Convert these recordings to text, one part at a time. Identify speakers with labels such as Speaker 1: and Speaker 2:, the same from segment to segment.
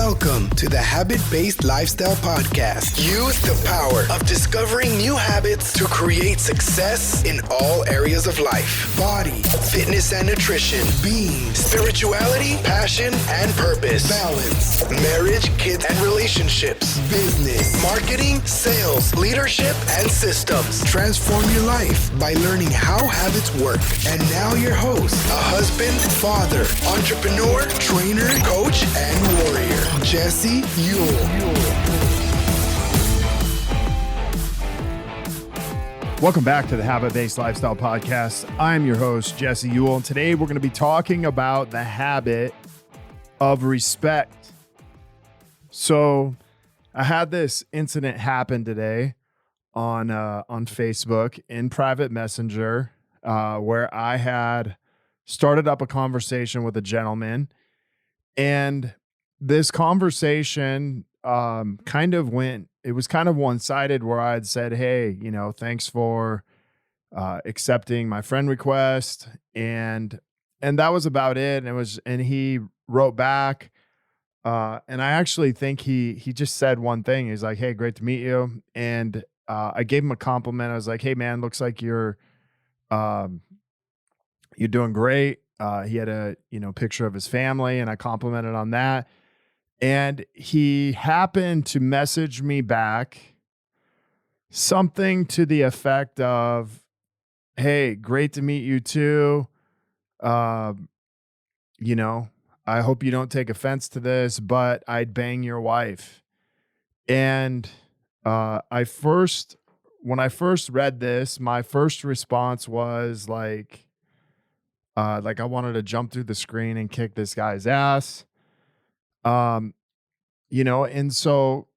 Speaker 1: Welcome to the Habit-Based Lifestyle Podcast. Use the power of discovering new habits to create success in all areas of life. Body, fitness and nutrition, being, spirituality, passion and purpose, balance, marriage, kids and relationships, business, marketing, sales, leadership and systems. Transform your life by learning how habits work. And now your host, a husband, father, entrepreneur, trainer, coach, and warrior, Jesse Ewell.
Speaker 2: Welcome back to the Habit-Based Lifestyle Podcast. I'm your host, Jesse Ewell, and today we're going to be talking about the habit of respect. So I had this incident happen today on Facebook in private messenger where I had started up a conversation with a gentleman, and this conversation it was kind of one-sided, where I had said, hey, thanks for accepting my friend request. And that was about it. And he wrote back. And I actually think he just said one thing. He's like, hey, great to meet you. And I gave him a compliment. I was like, hey man, looks like you're doing great. He had a, picture of his family, and I complimented on that. And he happened to message me back something to the effect of, hey, great to meet you too. I hope you don't take offense to this, but I'd bang your wife. And when I first read this, my first response was like I wanted to jump through the screen and kick this guy's ass. And so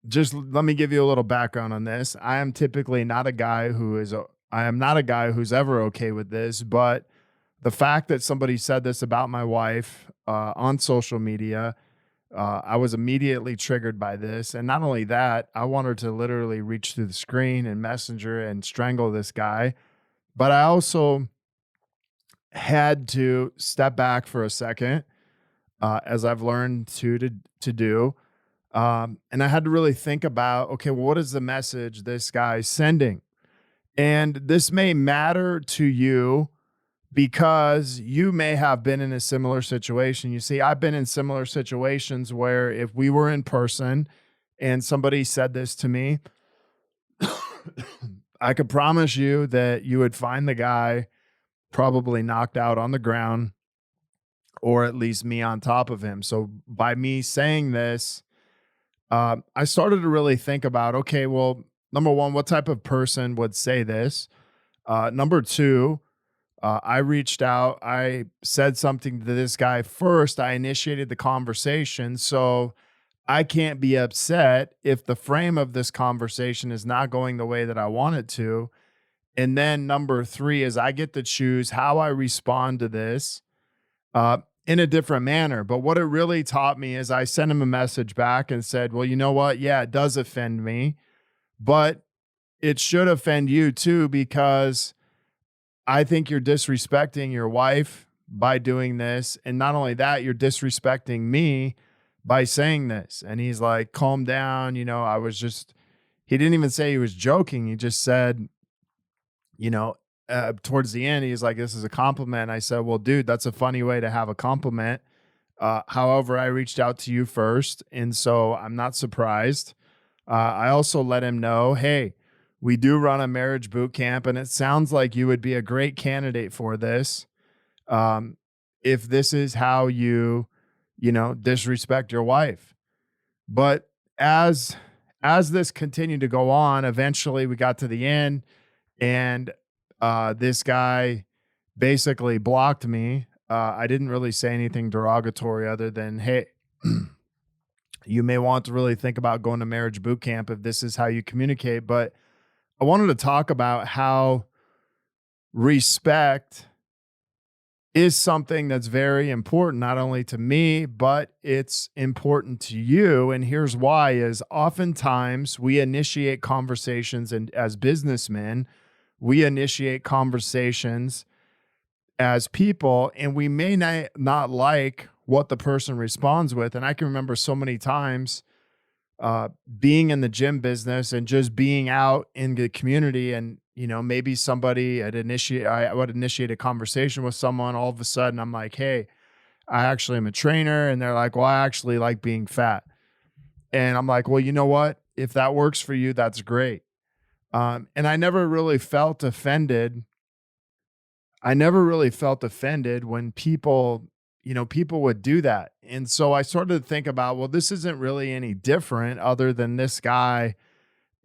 Speaker 2: just let me give you a little background on this. I am typically not a guy who's ever okay with this, but the fact that somebody said this about my wife on social media, I was immediately triggered by this. And not only that, I wanted to literally reach through the screen and messenger and strangle this guy. But I also had to step back for a second, as I've learned to do. And I had to really think about, okay, well, what is the message this guy's sending? And this may matter to you because you may have been in a similar situation. You see, I've been in similar situations where if we were in person and somebody said this to me, I could promise you that you would find the guy probably knocked out on the ground, or at least me on top of him. So by me saying this, I started to really think about, okay, well, number one, what type of person would say this? Number two, I reached out, I said something to this guy first, I initiated the conversation, so I can't be upset if the frame of this conversation is not going the way that I want it to. And then number three is I get to choose how I respond to this in a different manner. But what it really taught me is I sent him a message back and said, well, you know what? Yeah, it does offend me, but it should offend you too, because I think you're disrespecting your wife by doing this. And not only that, you're disrespecting me by saying this. And he's like, calm down. He didn't even say he was joking. He just said, towards the end, he's like, this is a compliment. I said, well, dude, that's a funny way to have a compliment. However, I reached out to you first, and so I'm not surprised. I also let him know, hey, we do run a marriage boot camp, and it sounds like you would be a great candidate for this. If this is how you disrespect your wife. But as this continued to go on, eventually we got to the end, and this guy basically blocked me. I didn't really say anything derogatory other than, hey, you may want to really think about going to marriage boot camp if this is how you communicate. But I wanted to talk about how respect is something that's very important, not only to me, but it's important to you. And here's why: is oftentimes we initiate conversations, and as businessmen, we initiate conversations as people, and we may not like what the person responds with. And I can remember so many times being in the gym business and just being out in the community, and maybe somebody I would initiate a conversation with someone. All of a sudden I'm like, hey, I actually am a trainer. And they're like, well, I actually like being fat. And I'm like, well, you know what? If that works for you, that's great. And I never really felt offended. When people would do that. And so I started to think about, well, this isn't really any different other than this guy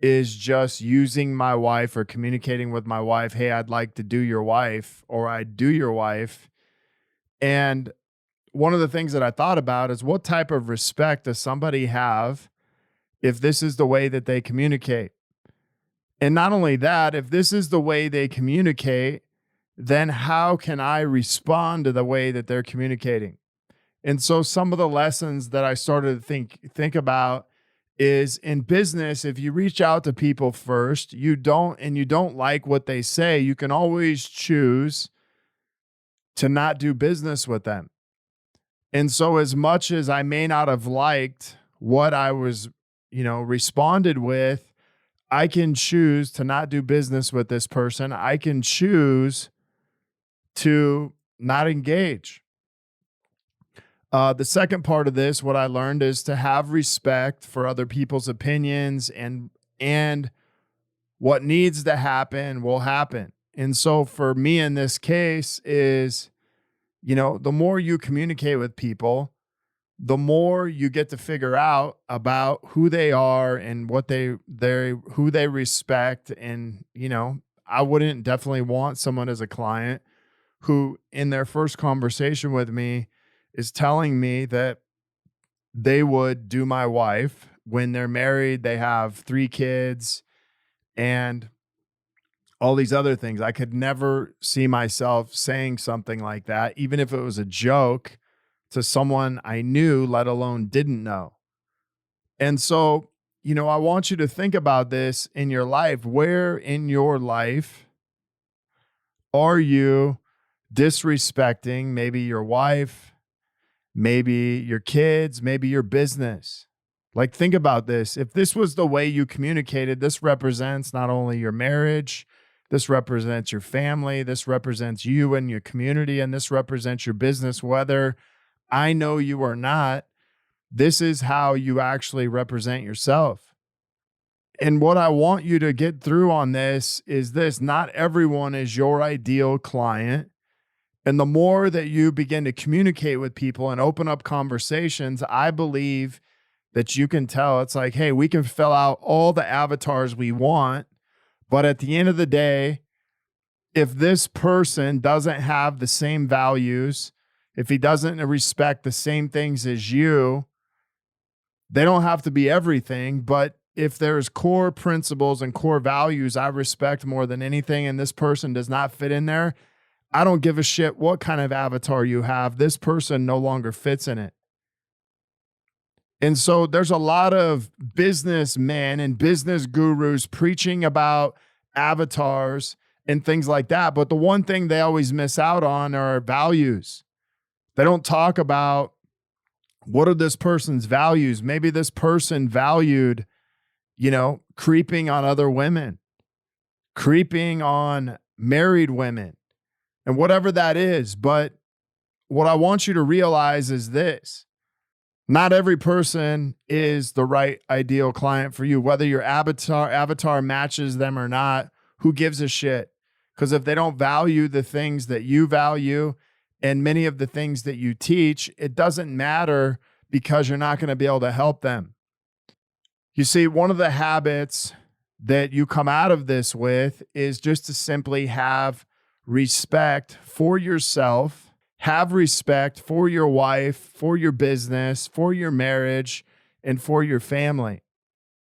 Speaker 2: is just using my wife or communicating with my wife. Hey, I'd like to do your wife, or I'd do your wife. And one of the things that I thought about is, what type of respect does somebody have if this is the way that they communicate? And not only that, if this is the way they communicate, then how can I respond to the way that they're communicating? And so some of the lessons that I started to think about is, in business, if you reach out to people first, you don't like what they say, you can always choose to not do business with them. And so as much as I may not have liked what I was, responded with, I can choose to not do business with this person. I can choose to not engage. The second part of this, what I learned, is to have respect for other people's opinions, and what needs to happen will happen. And so for me in this case is, the more you communicate with people, the more you get to figure out about who they are and what who they respect. And, I wouldn't definitely want someone as a client who in their first conversation with me is telling me that they would do my wife when they're married, they have 3 kids, and all these other things. I could never see myself saying something like that, even if it was a joke, to someone I knew, let alone didn't know. And so, I want you to think about this in your life. Where in your life are you disrespecting maybe your wife, maybe your kids, maybe your business? Like, think about this. If this was the way you communicated, this represents not only your marriage, this represents your family, this represents you and your community, and this represents your business. Whether I know you or not, this is how you actually represent yourself. And what I want you to get through on this is this: not everyone is your ideal client. And the more that you begin to communicate with people and open up conversations, I believe that you can tell. It's like, hey, we can fill out all the avatars we want, but at the end of the day, if this person doesn't have the same values, if he doesn't respect the same things as you, they don't have to be everything, but if there's core principles and core values I respect more than anything, and this person does not fit in there, I don't give a shit what kind of avatar you have. This person no longer fits in it. And so there's a lot of businessmen and business gurus preaching about avatars and things like that. But the one thing they always miss out on are values. They don't talk about, what are this person's values? Maybe this person valued, creeping on other women, creeping on married women, and whatever that is. But what I want you to realize is this: not every person is the right ideal client for you. Whether your avatar matches them or not, who gives a shit? Because if they don't value the things that you value and many of the things that you teach, it doesn't matter, because you're not going to be able to help them. You see, one of the habits that you come out of this with is just to simply have respect for yourself, have respect for your wife, for your business, for your marriage, and for your family.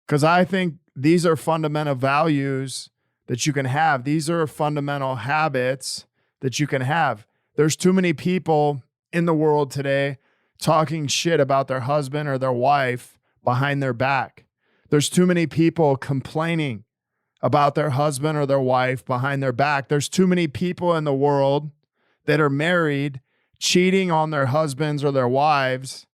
Speaker 2: Because I think these are fundamental values that you can have. These are fundamental habits that you can have. There's too many people in the world today talking shit about their husband or their wife behind their back. There's too many people complaining about their husband or their wife behind their back. There's too many people in the world that are married cheating on their husbands or their wives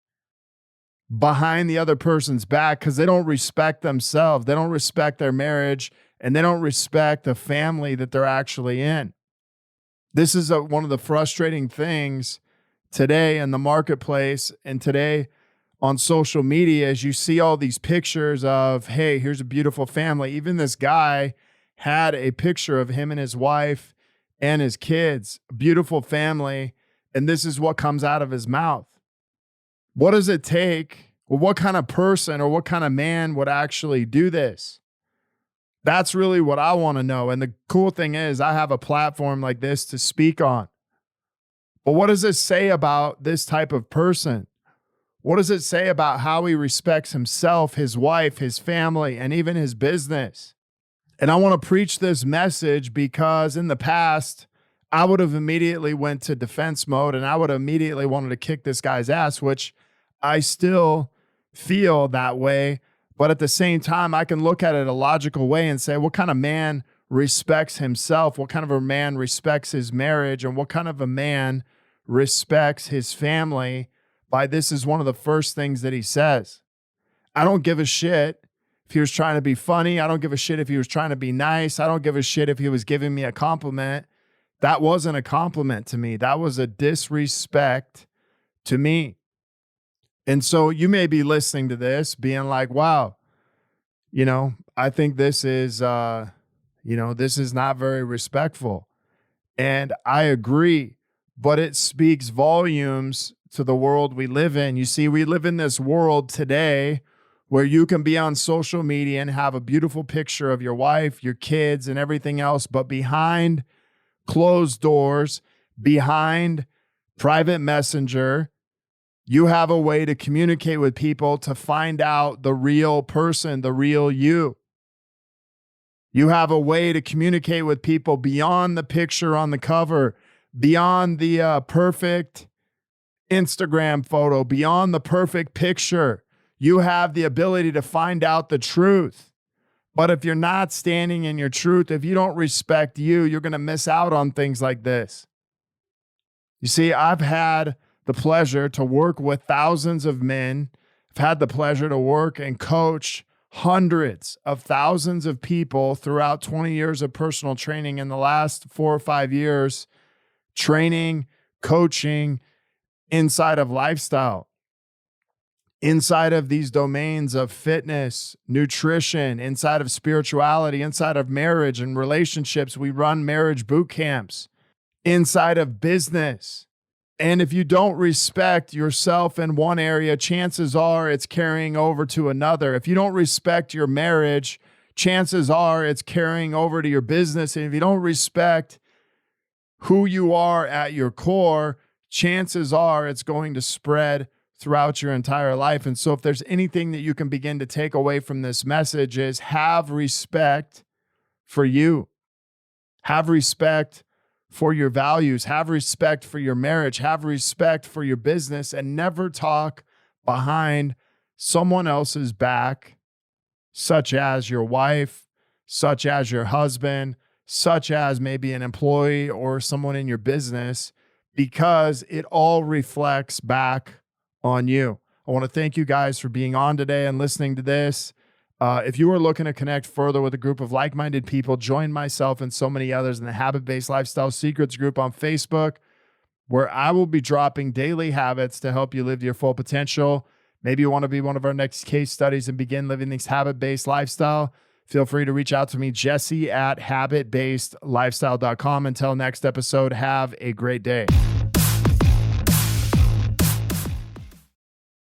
Speaker 2: behind the other person's back because they don't respect themselves. They don't respect their marriage, and they don't respect the family that they're actually in. This is one of the frustrating things today in the marketplace and today on social media is you see all these pictures of, hey, here's a beautiful family. Even this guy had a picture of him and his wife and his kids, a beautiful family, and this is what comes out of his mouth. What does it take? Well, what kind of person or what kind of man would actually do this? That's really what I want to know. And the cool thing is I have a platform like this to speak on. But what does it say about this type of person? What does it say about how he respects himself, his wife, his family, and even his business? And I want to preach this message because in the past, I would have immediately went to defense mode and I would have immediately wanted to kick this guy's ass, which I still feel that way. But at the same time, I can look at it a logical way and say, what kind of man respects himself? What kind of a man respects his marriage? And what kind of a man respects his family? By this is one of the first things that he says. I don't give a shit if he was trying to be funny. I don't give a shit if he was trying to be nice. I don't give a shit if he was giving me a compliment. That wasn't a compliment to me. That was a disrespect to me. And so you may be listening to this being like, wow, I think this is, this is not very respectful. And I agree, but it speaks volumes to the world we live in. You see, we live in this world today where you can be on social media and have a beautiful picture of your wife, your kids, and everything else, but behind closed doors, behind private messenger, you have a way to communicate with people to find out the real person, the real you. You have a way to communicate with people beyond the picture on the cover, beyond the perfect Instagram photo, beyond the perfect picture. You have the ability to find out the truth. But if you're not standing in your truth, if you don't respect you, you're going to miss out on things like this. You see, I've had the pleasure to work with thousands of men. I've had the pleasure to work and coach hundreds of thousands of people throughout 20 years of personal training. In the last 4 or 5 years, training, coaching inside of lifestyle, inside of these domains of fitness, nutrition, inside of spirituality, inside of marriage and relationships. We run marriage boot camps, inside of business. And if you don't respect yourself in one area, chances are it's carrying over to another. If you don't respect your marriage, chances are it's carrying over to your business. And if you don't respect who you are at your core, chances are it's going to spread throughout your entire life. And so if there's anything that you can begin to take away from this message is have respect for you. Have respect for your values, have respect for your marriage, have respect for your business, and never talk behind someone else's back, such as your wife, such as your husband, such as maybe an employee or someone in your business, because it all reflects back on you. I want to thank you guys for being on today and listening to this. If you are looking to connect further with a group of like-minded people, join myself and so many others in the Habit-Based Lifestyle Secrets group on Facebook, where I will be dropping daily habits to help you live your full potential. Maybe you want to be one of our next case studies and begin living this habit-based lifestyle. Feel free to reach out to me, Jesse at habitbasedlifestyle.com. Until next episode, have a great day.